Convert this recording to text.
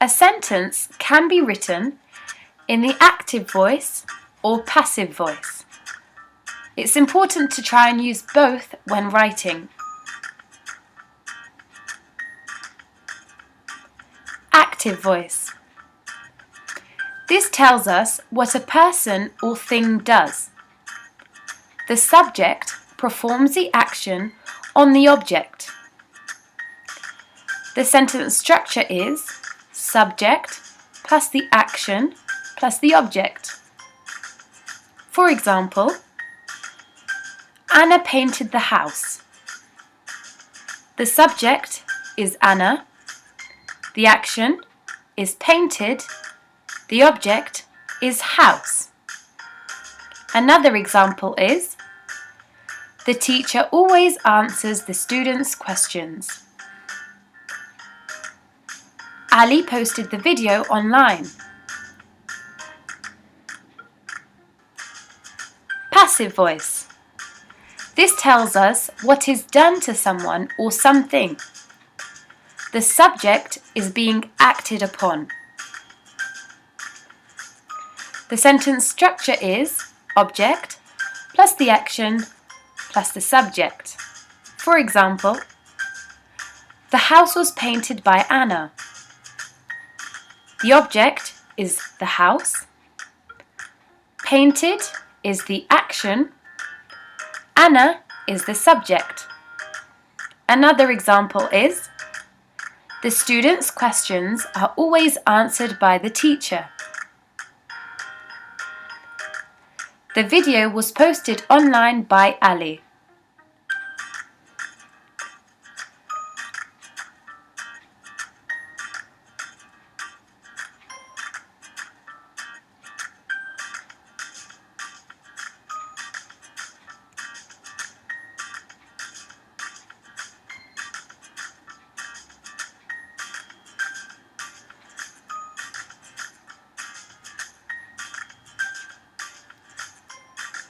A sentence can be written in the active voice or passive voice. It's important to try and use both when writing. Active voice. This tells us what a person or thing does. The subject performs the action on the object. The sentence structure is subject plus the action plus the object. For example, Anna painted the house. The subject is Anna, the action is painted, the object is house. Another example is, the teacher always answers the students' questions. Ali posted the video online. Passive voice. This tells us what is done to someone or something. The subject is being acted upon. The sentence structure is object plus the action plus the subject. For example, the house was painted by Anna. The object is the house. Painted is the action. Anna is the subject. Another example is, the students' questions are always answered by the teacher. The video was posted online by Ali.